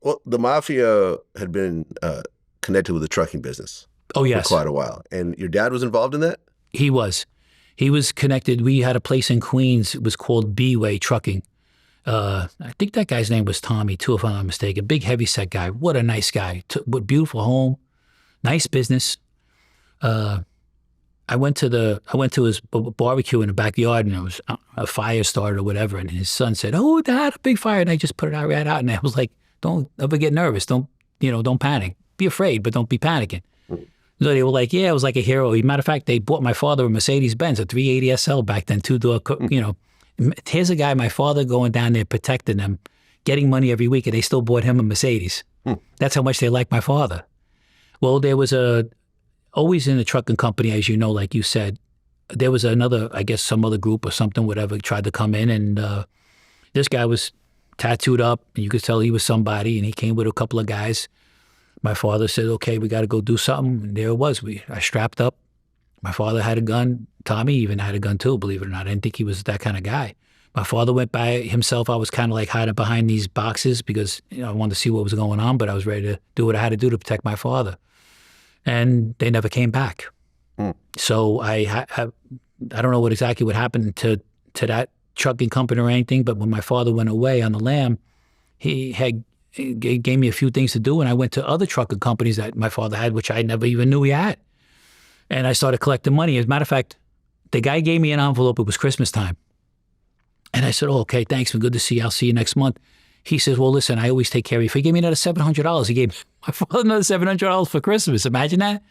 Well, the Mafia had been connected with the trucking business Oh, for yes. quite a while. And your dad was involved in that? He was. He was connected. We had a place in Queens. It was called B-Way Trucking. I think that guy's name was Tommy, too, if I'm not mistaken. Big, heavy-set guy. What a nice guy. What beautiful home. Nice business. I went to his barbecue in the backyard, and there was a fire started or whatever, and his son said, "Oh, Dad, a big fire!" And I just put it out right out, and I was like, "Don't ever get nervous. Don't panic. Be afraid, but don't be panicking." So they were like, "Yeah, it was like a hero." Matter of fact, they bought my father a Mercedes Benz, a 380 SL back then, two-door. Here's a guy, my father, going down there protecting them, getting money every week, and they still bought him a Mercedes. That's how much they liked my father. Well, there was always in the trucking company, as you know, like you said, there was another, I guess, some other group or something, whatever, tried to come in, and this guy was tattooed up, and you could tell he was somebody, and he came with a couple of guys. My father said, "Okay, we got to go do something," and there it was. I strapped up. My father had a gun. Tommy even had a gun too, believe it or not. I didn't think he was that kind of guy. My father went by himself. I was kind of like hiding behind these boxes because I wanted to see what was going on, but I was ready to do what I had to do to protect my father. And they never came back. So I don't know exactly what happened to that trucking company or anything, but when my father went away on the lam, he gave me a few things to do, and I went to other trucking companies that my father had, which I never even knew he had. And I started collecting money. As a matter of fact, the guy gave me an envelope. It was Christmas time. And I said, "Oh, okay, thanks. Good to see you. I'll see you next month." He says, "Well, listen, I always take care of you." If he gave me another $700, he gave my father another $700 for Christmas. Imagine that.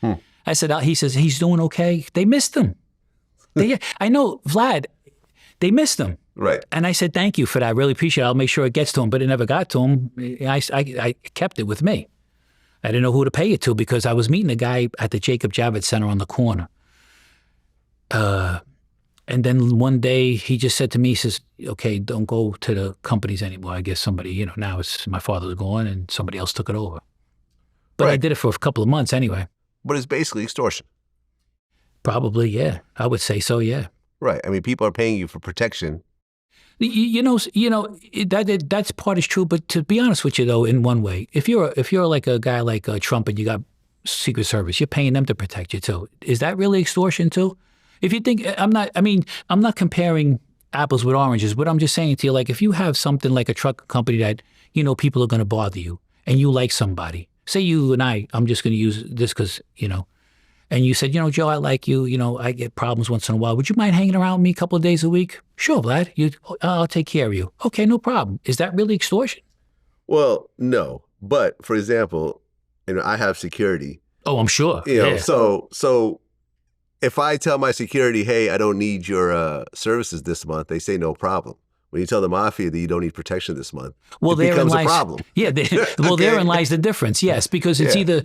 I said, he says, "He's doing okay." They missed him. I know, Vlad, they missed him. Right. And I said, "Thank you for that. I really appreciate it. I'll make sure it gets to him." But it never got to him. I kept it with me. I didn't know who to pay it to because I was meeting a guy at the Jacob Javits Center on the corner. And then one day he just said to me, he says, "Okay, don't go to the companies anymore. I guess somebody, now it's my father's gone and somebody else took it over." But I did it for a couple of months anyway. But it's basically extortion. Probably, yeah. I would say so, yeah. Right. I mean, people are paying you for protection. That's part is true. But to be honest with you, though, in one way, if you're like a guy like Trump and you got Secret Service, you're paying them to protect you too. Is that really extortion too? If you think I'm not comparing apples with oranges, but I'm just saying to you, like if you have something like a truck company that people are going to bother you, and you like somebody, say you and I'm just going to use this because and you said, "Joe, I like you. I get problems once in a while. Would you mind hanging around with me a couple of days a week?" "Sure, Vlad. I'll take care of you." "Okay, no problem." Is that really extortion? Well, no. But for example, I have security. Oh, I'm sure. So if I tell my security, "Hey, I don't need your services this month," they say no problem. When you tell the Mafia that you don't need protection this month, it becomes a problem. Yeah. Therein lies the difference. Yes, because it's either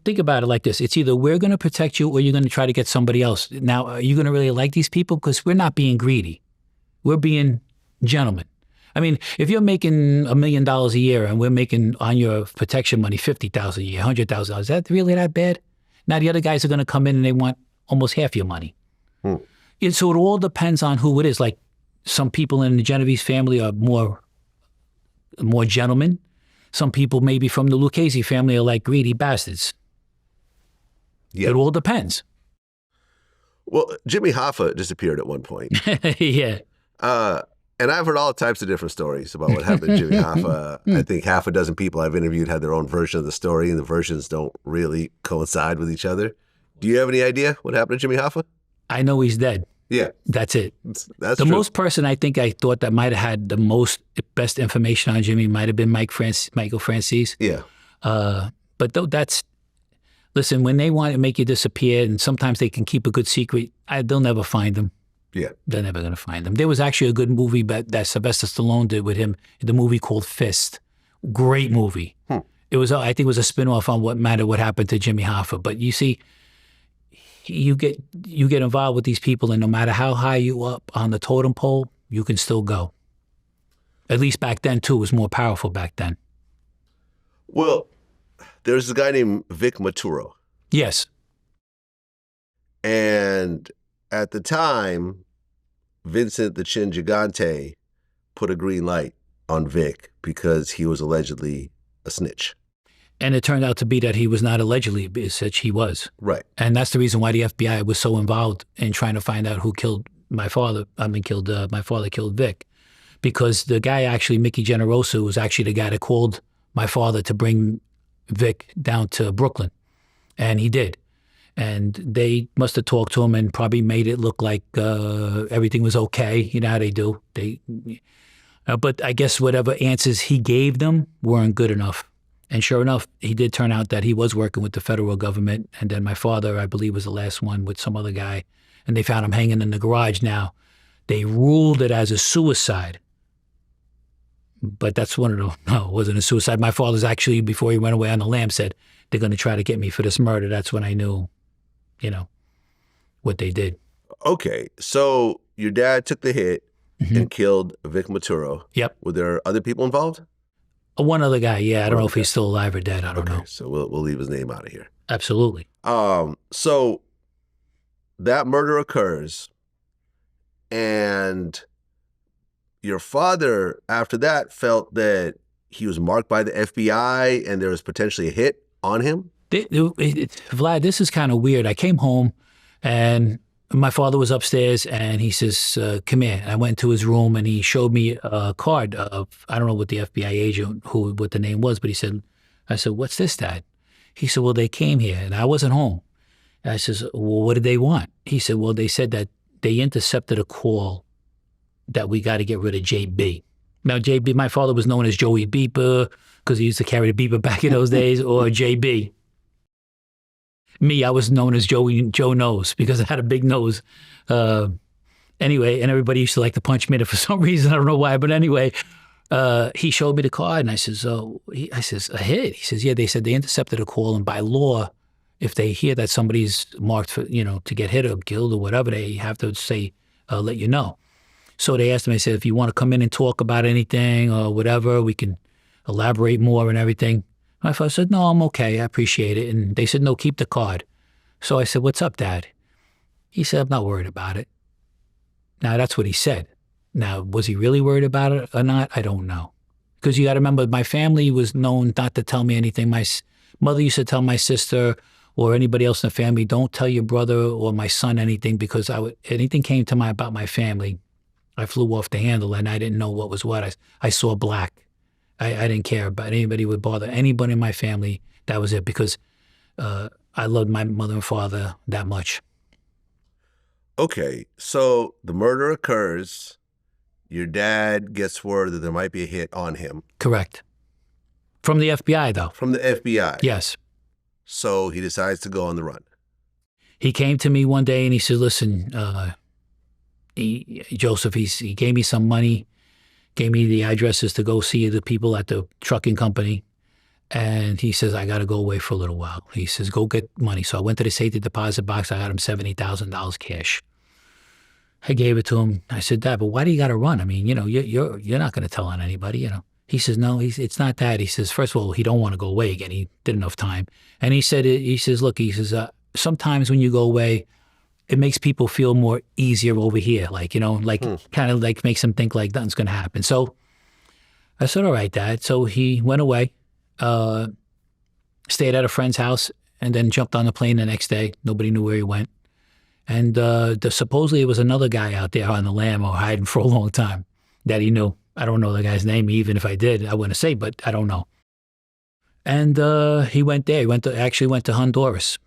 think about it like this. It's either we're going to protect you or you're going to try to get somebody else. Now, are you going to really like these people? Because we're not being greedy. We're being gentlemen. I mean, if you're making $1 million a year and we're making on your protection money $50,000 a year, $100,000, is that really that bad? Now the other guys are going to come in and they want almost half your money. And so it all depends on who it is. Like some people in the Genovese family are more gentlemen. Some people maybe from the Lucchese family are like greedy bastards. Yep. It all depends. Well, Jimmy Hoffa disappeared at one point. Yeah. And I've heard all types of different stories about what happened to Jimmy Hoffa. I think half a dozen people I've interviewed had their own version of the story, and the versions don't really coincide with each other. Do you have any idea what happened to Jimmy Hoffa? I know he's dead. Yeah. That's it. That's the true. most person I think I thought that might have had the best information on Jimmy might have been Michael Franzese. Yeah. But listen, when they want to make you disappear, and sometimes they can keep a good secret, they'll never find him. Yeah. They're never going to find him. There was actually a good movie that Sylvester Stallone did with him, the movie called Fist. Great movie. It was, I think it was a spinoff on what happened to Jimmy Hoffa. But you see, you get involved with these people, and no matter how high you up on the totem pole, you can still go. At least back then, too. It was more powerful back then. Well, there's a guy named Vic Maturo. Yes. And at the time, Vincent the Chin Gigante put a green light on Vic because he was allegedly a snitch. And it turned out to be that he was not allegedly a snitch, he was. Right. And that's the reason why the FBI was so involved in trying to find out who killed my father. My father killed Vic. Because the guy actually, Mickey Generoso, was actually the guy that called my father to bring Vic down to Brooklyn. And he did. And they must have talked to him and probably made it look like everything was okay. You know how they do. But I guess whatever answers he gave them weren't good enough. And sure enough, he did turn out that he was working with the federal government. And then my father, I believe, was the last one with some other guy. And they found him hanging in the garage. Now, they ruled it as a suicide. But that's one of the, no, it wasn't a suicide. My father's actually, before he went away on the lam, said, they're going to try to get me for this murder. That's when I knew, what they did. Okay, so your dad took the hit and killed Vic Maturo. Yep. Were there other people involved? One other guy, yeah. I don't know if he's still alive or dead. I don't know. So we'll leave his name out of here. Absolutely. So that murder occurs, and your father, after that, felt that he was marked by the FBI and there was potentially a hit on him? Vlad, this is kind of weird. I came home and my father was upstairs and he says, come here. I went to his room and he showed me a card of, I don't know what the FBI agent, what the name was, but I said, what's this, Dad? He said, well, they came here and I wasn't home. And I says, well, what did they want? He said, well, they said that they intercepted a call that we got to get rid of JB. Now, JB, my father was known as Joey Beeper because he used to carry the beeper back in those days, or JB. Me, I was known as Joe Nose because I had a big nose. Anyway, and everybody used to like to punch me for some reason. I don't know why, but anyway, he showed me the card and I says, I says, a hit? He says, yeah, they said they intercepted a call and by law, if they hear that somebody's marked for, to get hit or killed or whatever, they have to say, let you know. So they asked me, I said, if you want to come in and talk about anything or whatever, we can elaborate more and everything. My father said, no, I'm okay. I appreciate it. And they said, no, keep the card. So I said, what's up, Dad? He said, I'm not worried about it. Now, that's what he said. Now, was he really worried about it or not? I don't know. Because you got to remember, my family was known not to tell me anything. My mother used to tell my sister or anybody else in the family, don't tell your brother or my son anything because anything came to about my family, I flew off the handle and I didn't know what was what. I saw black. I didn't care about anybody would bother anybody in my family. That was it because I loved my mother and father that much. Okay, so the murder occurs. Your dad gets word that there might be a hit on him. Correct. From the FBI, though. From the FBI? Yes. So he decides to go on the run. He came to me one day and he said, listen, Joseph, he gave me some money, gave me the addresses to go see the people at the trucking company. And he says, I got to go away for a little while. He says, go get money. So I went to the safety deposit box. I got him $70,000 cash. I gave it to him. I said, Dad, but why do you got to run? I mean, you're not going to tell on anybody, He says, no, it's not that. He says, first of all, he don't want to go away again. He did enough time. And he says, look, sometimes when you go away, it makes people feel more easier over here. Kind of like makes them think like nothing's going to happen. So I said, all right, Dad. So he went away, stayed at a friend's house, and then jumped on the plane the next day. Nobody knew where he went. And supposedly it was another guy out there on the lam or hiding for a long time that he knew. I don't know the guy's name. Even if I did, I wouldn't say, but I don't know. And he went there. He actually went to Honduras.